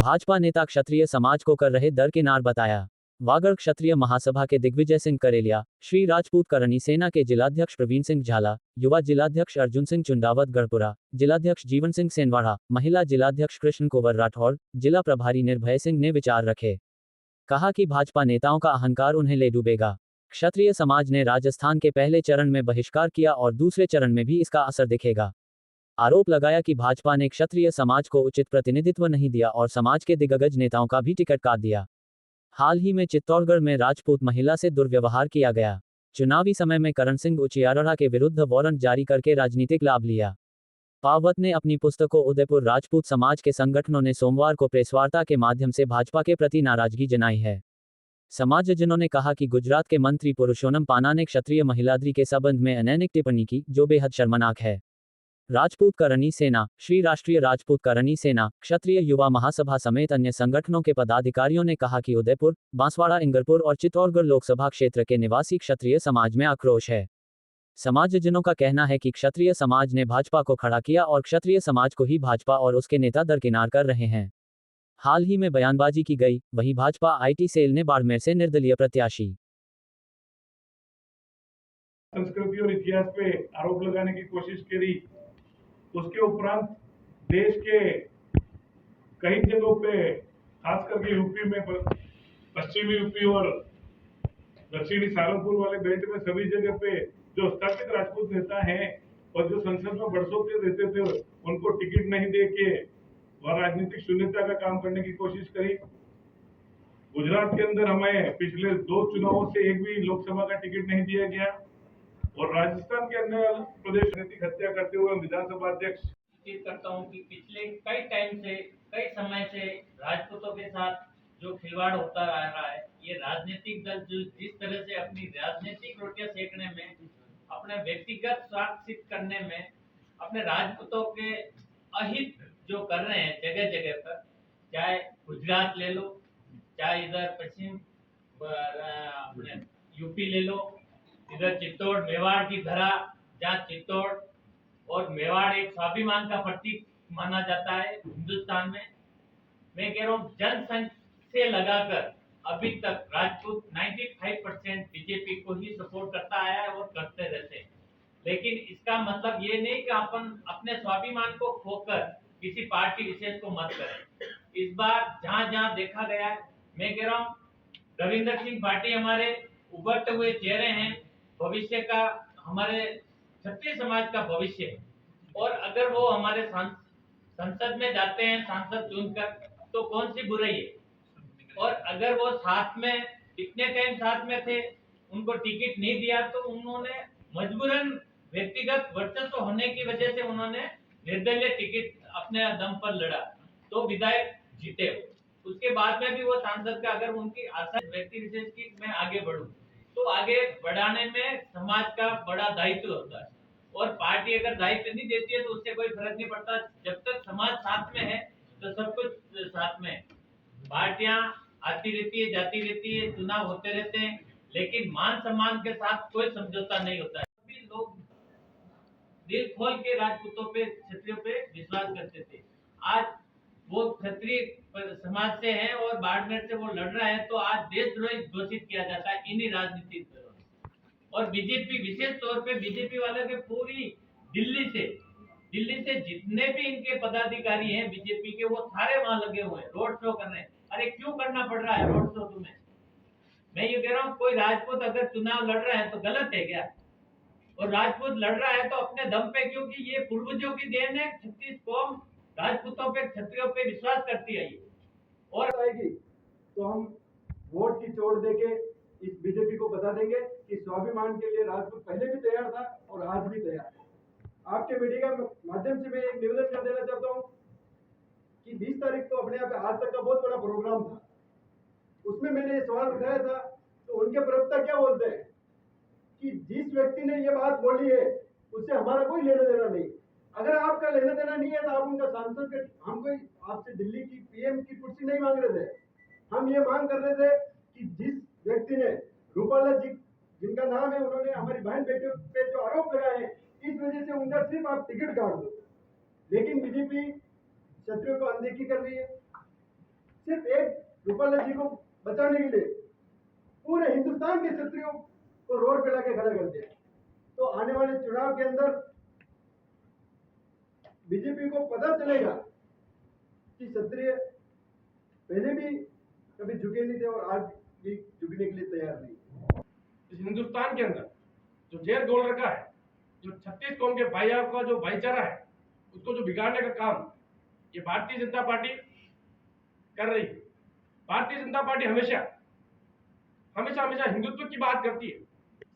भाजपा नेता क्षत्रिय समाज को कर रहे दरकिनार बताया। वागड़ क्षत्रिय महासभा के दिग्विजय सिंह करेलिया, श्री राजपूत करनी सेना के जिलाध्यक्ष प्रवीण सिंह झाला, युवा जिलाध्यक्ष अर्जुन सिंह चुंडावत गढ़पुरा, जिलाध्यक्ष जीवन सिंह सेनवाड़ा, महिला जिलाध्यक्ष कृष्ण कुंवर राठौड़, जिला प्रभारी निर्भय सिंह ने विचार रखे। कहा कि भाजपा नेताओं का अहंकार उन्हें ले डूबेगा। क्षत्रिय समाज ने राजस्थान के पहले चरण में बहिष्कार किया और दूसरे चरण में भी इसका असर दिखेगा। आरोप लगाया कि भाजपा ने क्षत्रिय समाज को उचित प्रतिनिधित्व नहीं दिया और समाज के दिग्गज नेताओं का भी टिकट काट दिया। हाल ही में चित्तौड़गढ़ में राजपूत महिला से दुर्व्यवहार किया गया। चुनावी समय में करण सिंह उचियारड़ा के विरुद्ध वारंट जारी करके राजनीतिक लाभ लिया। पावत ने अपनी पुस्तकों उदयपुर राजपूत समाज के संगठनों ने सोमवार को प्रेसवार्ता के माध्यम से भाजपा के प्रति नाराजगी जनाई है। समाजजनों ने कहा कि गुजरात के मंत्री पुरुषोत्तम पाना ने क्षत्रिय महिलाद्री के संबंध में अनैतिक टिप्पणी की, जो बेहद शर्मनाक है। राजपूत करनी सेना, श्री राष्ट्रीय राजपूत करनी सेना, क्षत्रिय युवा महासभा समेत अन्य संगठनों के पदाधिकारियों ने कहा कि उदयपुर, बांसवाड़ा, इंगरपुर और चित्तौड़गढ़ लोकसभा क्षेत्र के निवासी क्षत्रिय समाज में आक्रोश है। समाजजनों का कहना है कि क्षत्रिय समाज ने भाजपा को खड़ा किया और क्षत्रिय समाज को ही भाजपा और उसके नेता दरकिनार कर रहे हैं। हाल ही में बयानबाजी की गई, वहीं भाजपा आईटी सेल ने बाड़मेर से निर्दलीय प्रत्याशी संस्कृति और इतिहास पे आरोप लगाने की कोशिश करी। उसके उपरांत देश के कई जगहों पे, खास करके यूपी में, पश्चिमी यूपी और दक्षिणी सहारनपुर वाले बेल्ट में सभी जगह पे जो स्थापित राजपूत नेता हैं और जो संसद में बरसों से रहते थे, उनको टिकट नहीं दे के वह राजनीतिक शून्यता का काम करने की कोशिश करी। गुजरात के अंदर हमें पिछले 2 चुनावों से एक भी लोकसभा का टिकट नहीं दिया गया और राजस्थान के अन्य प्रदेश राजनीतिक हत्या करते हुए विधानसभा अध्यक्ष करता हूँ कि पिछले कई समय से राजपूतों के साथ जो खिलवाड़ होता आ रहा है, ये राजनीतिक दल जो जिस तरह से अपनी राजनीतिक रोटियां सेकने में, अपने व्यक्तिगत स्वार्थ सिद्ध करने में, अपने राजपूतों के अहित जो कर रहे हैं जगह जगह पर, चाहे गुजरात ले लो, चाहे इधर पश्चिम यूपी ले लो, इधर चित्तौड़ मेवाड़ की धरा, जहाँ चित्तौड़ और मेवाड़ एक स्वाभिमान का प्रतीक माना जाता है हिंदुस्तान में। मैं कह रहा हूँ जनसंघ से लगाकर अभी तक राजपूत 95% बीजेपी को ही सपोर्ट करता आया है और करते रहते हैं। लेकिन इसका मतलब ये नहीं कि अपन अपने स्वाभिमान को खोकर किसी पार्टी विशेष को मत करें। इस बार जहाँ जहाँ देखा गया है, मैं कह रहा हूँ रविंद्र सिंह पार्टी हमारे उभरते हुए चेहरे हैं, भविष्य का, हमारे क्षत्रिय समाज का भविष्य है। और अगर वो हमारे संसद में जाते हैं सांसद चुनकर, तो कौन सी बुराई है। और अगर वो साथ में इतने टाइम साथ में थे, उनको टिकट नहीं दिया, तो उन्होंने मजबूरन व्यक्तिगत वर्चस्व होने की वजह से उन्होंने निर्दलीय टिकट अपने दम पर लड़ा, तो विधायक जीते। उसके बाद में भी वो सांसद का, अगर उनकी आशा व्यक्ति विशेष की मैं आगे बढ़ूं, तो आगे बढ़ाने में समाज का बड़ा दायित्व होता है। और पार्टी अगर दायित्व नहीं देती है तो उससे कोई फर्क नहीं पड़ता। जब तक समाज साथ में है तो सब कुछ साथ में है। पार्टियां आती रहती है, जाती रहती है, चुनाव होते रहते हैं, लेकिन मान सम्मान के साथ कोई समझौता नहीं होता है। सभी लोग दिल खोल के राजपूतों पे, क्षत्रियों पे विश्वास करते थे। आज वो क्षत्रिय समाज से है और बाड़मेर से वो लड़ रहा है, तो आज देशद्रोही घोषित किया जाता है इन्हीं राजनीतिक दलों ने। और बीजेपी, विशेष तौर पे बीजेपी वालों के पूरी दिल्ली से जितने भी इनके पदाधिकारी हैं बीजेपी के, वो सारे वहां लगे हुए हैं, रोड शो कर रहे हैं। अरे क्यों करना पड़ रहा है रोड शो तुम्हें? मैं ये कह रहा हूँ, कोई राजपूत अगर चुनाव लड़ रहा है तो गलत है क्या? और राजपूत लड़ रहा है तो अपने दम पे, क्योंकि ये पूर्वजों की देन है। 36 कौम राजपूतों पे, क्षत्रियों पे विश्वास करती है ये। और आएगी तो हम वोट की चोट देके इस बीजेपी को बता देंगे कि स्वाभिमान के लिए राजपूत पहले भी तैयार था और आज भी तैयार है। आपके मीडिया के माध्यम से मैं एक निवेदन कर देना चाहता हूँ कि 20 तारीख को अपने यहाँ पे आज तक का बहुत बड़ा प्रोग्राम था, उसमें मैंने ये सवाल उठाया था, तो उनके प्रवक्ता क्या बोलते हैं कि जिस व्यक्ति ने ये बात बोली है उससे हमारा कोई लेना देना नहीं। अगर आपका लेना देना नहीं है तो आप उनका सांसद के, हम कोई आपसे दिल्ली की पीएम की कुर्सी नहीं मांग रहे थे। हम ये मांग कर रहे थे कि जिस व्यक्ति ने, रूपाला जी जिनका नाम है, उन्होंने हमारी बहन बेटियों पे जो आरोप लगाए हैं, इस वजह से उनका सिर्फ आप टिकट काट दो। लेकिन बीजेपी क्षत्रियों को अनदेखी कर रही है। सिर्फ एक रूपाला जी को बचाने के लिए पूरे हिंदुस्तान के क्षत्रियों को रोड पे लाके खड़ा कर दिया। तो आने वाले चुनाव के अंदर बीजेपी को पता चलेगा कि क्षत्रिय पहले भी कभी झुके नहीं थे और आज भी झुकने के लिए तैयार नहीं। इस हिंदुस्तान के अंदर जो जेर गोल रखा है, जो 36 कौम के भाइयों का जो भाईचारा है, उसको जो बिगाड़ने का काम ये भारतीय जनता पार्टी कर रही है। भारतीय जनता पार्टी हमेशा हिंदुत्व की बात करती है,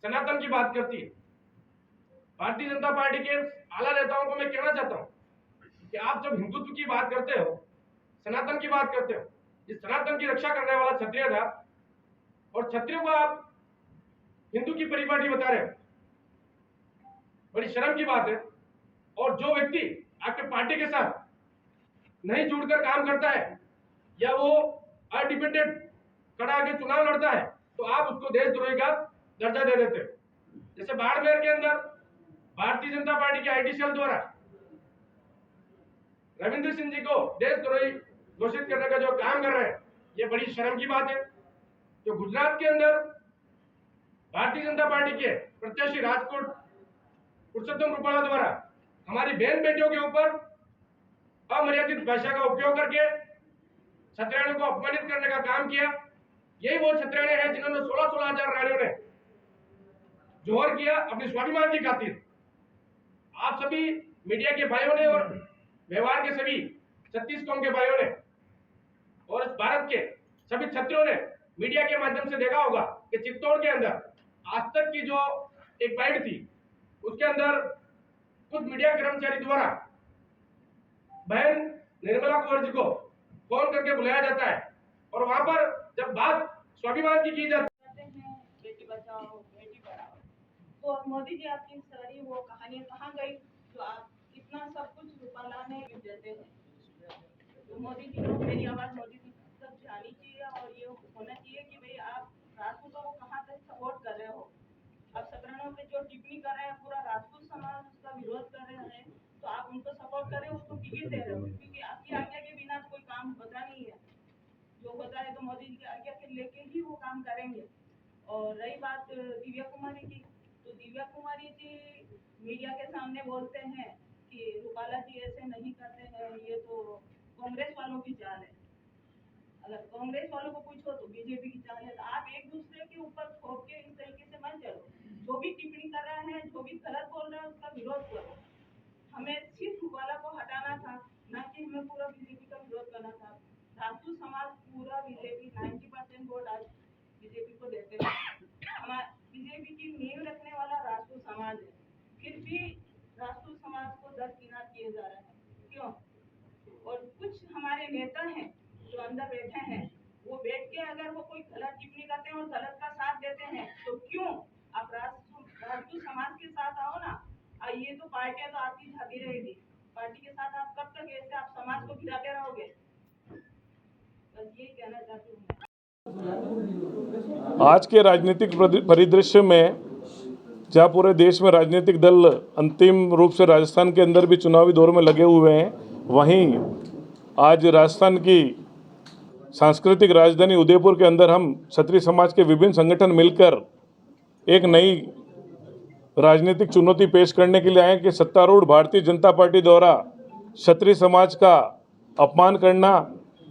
सनातन की बात करती है। भारतीय जनता पार्टी के आला नेताओं को मैं कहना चाहता हूं कि आप जब हिंदुत्व की बात करते हो, सनातन की बात करते हो, इस सनातन की रक्षा करने वाला क्षत्रिय था और क्षत्रिय को आप हिंदू की परिपाटी बता रहे हो, बड़ी शर्म की बात है। और जो व्यक्ति आपके पार्टी के साथ नहीं जुड़कर काम करता है या वो अनडिपेंडेंट खड़ा आके चुनाव लड़ता है तो आप उसको देशद्रोही का दर्जा दे देते हो। जैसे बाड़मेर के अंदर भारतीय जनता पार्टी के आईटी सेल द्वारा रविंद्र सिंह जी को देशद्रोही घोषित करने का जो काम कर रहे हैं, ये बड़ी शर्म की बात है। जो गुजरात के अंदर भारतीय जनता पार्टी के प्रत्याशी राजकोट पुरुषोत्तम रूपाला द्वारा हमारी बहन बेटियों के ऊपर अमर्यादित भाषा का उपयोग करके क्षत्रियों को अपमानित करने का काम किया। यही वो क्षत्रिय हैं जिन्होंने 16-16 हजार रानियों ने जोहर किया अपने स्वाभिमान की खातिर। आप सभी मीडिया के भाइयों ने और व्यवहार के सभी 36 कौम के भाइयों ने और इस भारत के सभी क्षत्रियों ने मीडिया के माध्यम से देखा होगा कि चित्तौड़ के अंदर आज तक की जो एक बाइट थी उसके अंदर कुछ मीडिया कर्मचारी द्वारा बहन निर्मला कुंवर जी को फोन करके बुलाया जाता है और वहां पर जब बात स्वाभिमान की जाती हैं बेटी बचाओ बेटी पढ़ाओ, तो मोदी जी आपकी सारी वो कहानियां कहाँ गई जो आप इतना सब कुछ रूपाला ने देते हैं। तो मोदी जी को मेरी आवाज मोदी जी तक जानी चाहिए और ये होना चाहिए कि भाई आप राजपूतों को कहाँ तक सपोर्ट कर रहे हो। आप सत्रणों पे जो टिप्पणी कर रहे हैं पूरा राजपूत समाज उसका विरोध कर रहे हैं, तो आप उनको सपोर्ट कर रहे हो, उसको टिकट दे रहे हो, क्योंकि आपकी आज्ञा के बिना कोई काम होता नहीं है। जो होता है तो मोदी जी की आज्ञा के लेके ही वो काम करेंगे। और रही बात दिव्या कुमारी की, तो दिव्या कुमारी जी मीडिया के सामने बोलते हैं कि रूपाला जी ऐसे नहीं करते हैं, ये तो कांग्रेस वालों की चाल है। अगर कांग्रेस वालों को पूछो तो बीजेपी की चाल है। तो आप एक दूसरे के ऊपर थोप के इस तरीके से मत चलो। जो भी टिप्पणी कर रहे हैं, जो भी गलत बोल रहे हैं, उसका विरोध करो। हमें सिर्फ रूपाला को हटाना था, ना कि हमें पूरा बीजेपी का विरोध करना था। राजपूत समाज पूरा बीजेपी 90% वोट आज बीजेपी को देते हैं। हमारे बीजेपी की नींव रखने वाला राजपूत समाज है, फिर भी राजपूत समाज को दरकिनार किए जा रहे हैं। क्यों? और कुछ हमारे नेता हैं जो अंदर बैठे हैं, वो बैठ के अगर वो कोई गलत टिप्पणी करते हैं और गलत का साथ देते हैं, तो क्यों आप राजपूत समाज के साथ आओ ना। ये तो पार्टियां तो आपकी जाती रहेगी, पार्टी के साथ आप कब तक ऐसे आप समाज को गिराते रहोगे। बस यही कहना चाहती हूँ। आज के राजनीतिक परिदृश्य में जहाँ पूरे देश में राजनीतिक दल अंतिम रूप से राजस्थान के अंदर भी चुनावी दौर में लगे हुए हैं, वहीं आज राजस्थान की सांस्कृतिक राजधानी उदयपुर के अंदर हम क्षत्रिय समाज के विभिन्न संगठन मिलकर एक नई राजनीतिक चुनौती पेश करने के लिए आए कि सत्तारूढ़ भारतीय जनता पार्टी द्वारा क्षत्रिय समाज का अपमान करना,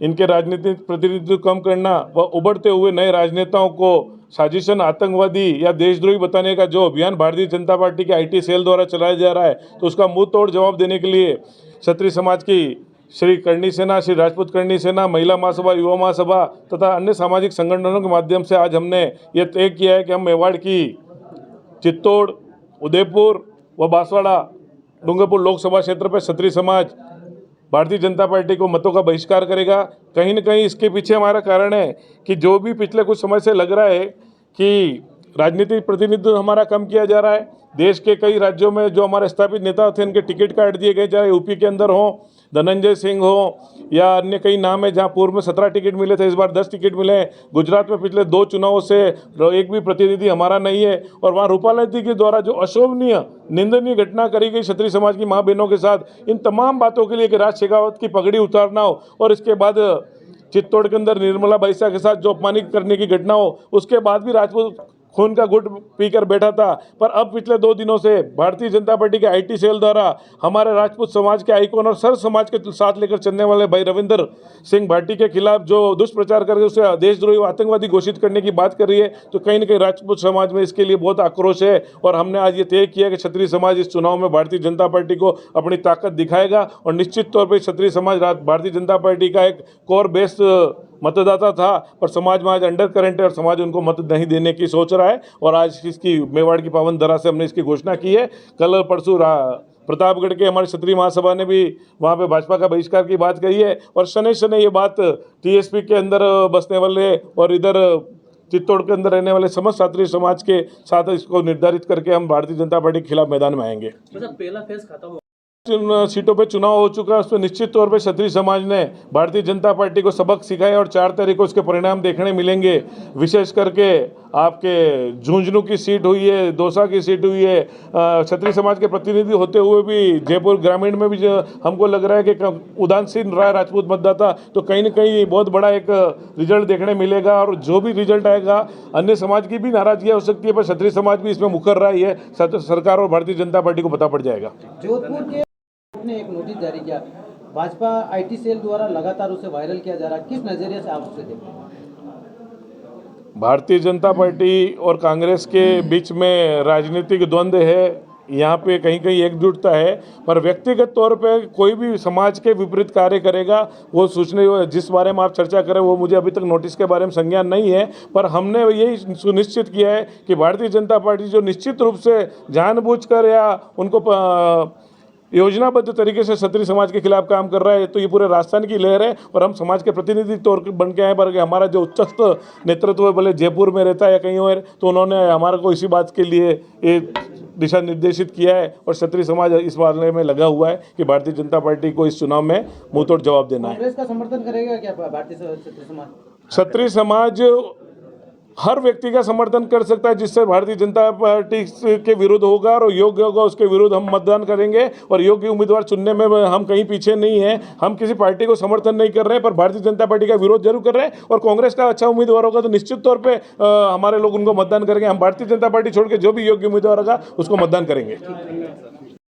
इनके राजनीतिक प्रतिनिधित्व कम करना व उभरते हुए नए राजनेताओं को साजिशन आतंकवादी या देशद्रोही बताने का जो अभियान भारतीय जनता पार्टी के आईटी सेल द्वारा चलाया जा रहा है, तो उसका मुंह तोड़ जवाब देने के लिए क्षत्रिय समाज की श्री करणी सेना, श्री राजपूत करणी सेना, महिला महासभा, युवा महासभा तथा अन्य सामाजिक संगठनों के माध्यम से आज हमने ये तय किया है कि हम मेवाड़ की चित्तौड़, उदयपुर व बांसवाड़ा डूंगरपुर लोकसभा क्षेत्र पर क्षत्रिय समाज भारतीय जनता पार्टी को मतों का बहिष्कार करेगा। कहीं न कहीं इसके पीछे हमारा कारण है कि जो भी पिछले कुछ समय से लग रहा है कि राजनीतिक प्रतिनिधित्व हमारा कम किया जा रहा है। देश के कई राज्यों में जो हमारे स्थापित नेता थे उनके टिकट काट दिए गए, चाहे यूपी के अंदर हो धनंजय सिंह हो या अन्य कई नाम है, जहां पूर्व में 17 टिकट मिले थे, इस बार 10 टिकट मिले हैं। गुजरात में पिछले 2 चुनावों से एक भी प्रतिनिधि हमारा नहीं है। और वहाँ रूपाला जी के द्वारा जो अशोभनीय निंदनीय घटना करी गई क्षत्रिय समाज की माँ बहनों के साथ, इन तमाम बातों के लिए कि राज शेखावत की पगड़ी उतारना हो और इसके बाद चित्तौड़ के अंदर निर्मला बैसा के साथ जो अपमानित करने की घटना हो, उसके बाद भी राजपूत खून का घुट पीकर बैठा था। पर अब पिछले 2 दिनों से भारतीय जनता पार्टी के आईटी सेल द्वारा हमारे राजपूत समाज के आइकॉन और सर समाज के साथ लेकर चलने वाले भाई रविंदर सिंह भाटी के खिलाफ जो दुष्प्रचार करके उसे देशद्रोही व आतंकवादी घोषित करने की बात कर रही है, तो कहीं न कहीं राजपूत समाज में इसके लिए बहुत आक्रोश है। और हमने आज ये तय किया कि क्षत्रिय समाज इस चुनाव में भारतीय जनता पार्टी को अपनी ताकत दिखाएगा और निश्चित तौर पर क्षत्रिय समाज भारतीय जनता पार्टी का एक कोर बेस मतदाता था, पर समाज में आज अंडर करंट है और समाज उनको मत नहीं देने की सोच रहा है। और आज इसकी मेवाड़ की पावन धरा से हमने इसकी घोषणा की है। कल परसों प्रतापगढ़ के हमारे क्षत्रिय महासभा ने भी वहाँ पे भाजपा का बहिष्कार की बात कही है। और शनै शनै ये बात टीएसपी के अंदर बसने वाले और इधर चित्तौड़ के अंदर रहने वाले समस्त क्षत्रिय समाज के साथ इसको निर्धारित करके हम भारतीय जनता पार्टी के खिलाफ मैदान में आएंगे। पहला फेज खत्म हो, जिन सीटों पे चुनाव हो चुका है उस पर निश्चित तौर पे क्षत्रिय समाज ने भारतीय जनता पार्टी को सबक सिखाया और 4 तारीख को उसके परिणाम देखने मिलेंगे। विशेष करके आपके झुंझुनू की सीट हुई है, दौसा की सीट हुई है। क्षत्रिय समाज के प्रतिनिधि होते हुए भी जयपुर ग्रामीण में भी जो हमको लग रहा है कि उदासीन रहा है राजपूत मतदाता, तो कहीं न कहीं बहुत बड़ा एक रिजल्ट देखने मिलेगा। और जो भी रिजल्ट आएगा, अन्य समाज की भी नाराजगी हो सकती है, पर क्षत्रिय समाज भी इसमें मुकर रहा है। सरकार और भारतीय जनता पार्टी को पता पड़ जाएगा। जोधपुर के ने एक नोटिस जारी किया, भाजपा आईटी सेल द्वारा लगातार उसे वायरल किया जा रहा है, किस नजरिए से आप उसे देखते हैं? भारतीय जनता पार्टी और कांग्रेस के बीच में राजनीतिक द्वंद्व है, यहाँ पे कहीं कहीं एकजुटता है, पर व्यक्तिगत तौर पे कोई भी समाज के विपरीत कार्य करेगा वो सोचने जिस बारे में आप चर्चा करें वो मुझे अभी तक नोटिस के बारे में संज्ञान नहीं है। पर हमने यही सुनिश्चित किया है कि भारतीय जनता पार्टी जो निश्चित रूप से जानबूझकर या उनको योजनाबद्ध तरीके से क्षत्रिय समाज के खिलाफ काम कर रहा है, तो ये पूरे राजस्थान की लहर है। और हम समाज के प्रतिनिधि तौर बन के आए, पर हमारा जो उच्चस्थ नेतृत्व भले जयपुर में रहता है या कहीं और, तो उन्होंने हमारे को इसी बात के लिए ये दिशा निर्देशित किया है। और क्षत्रिय समाज इस बारे में लगा हुआ है कि भारतीय जनता पार्टी को इस चुनाव में मुंहतोड़ जवाब देना है। कांग्रेस का समर्थन करेगा क्या भारतीय क्षत्रिय समाज? क्षत्रिय समाज हर व्यक्ति का समर्थन कर सकता है जिससे भारतीय जनता पार्टी के विरुद्ध होगा और योग्य होगा उसके विरुद्ध हम मतदान करेंगे। और योग्य उम्मीदवार चुनने में हम कहीं पीछे नहीं हैं। हम किसी पार्टी को समर्थन नहीं कर रहे हैं, पर भारतीय जनता पार्टी का विरोध जरूर कर रहे हैं। और कांग्रेस का अच्छा उम्मीदवार होगा तो निश्चित तौर पे हमारे लोग उनको मतदान करेंगे। हम भारतीय जनता पार्टी छोड़ के जो भी योग्य उम्मीदवार होगा उसको मतदान करेंगे।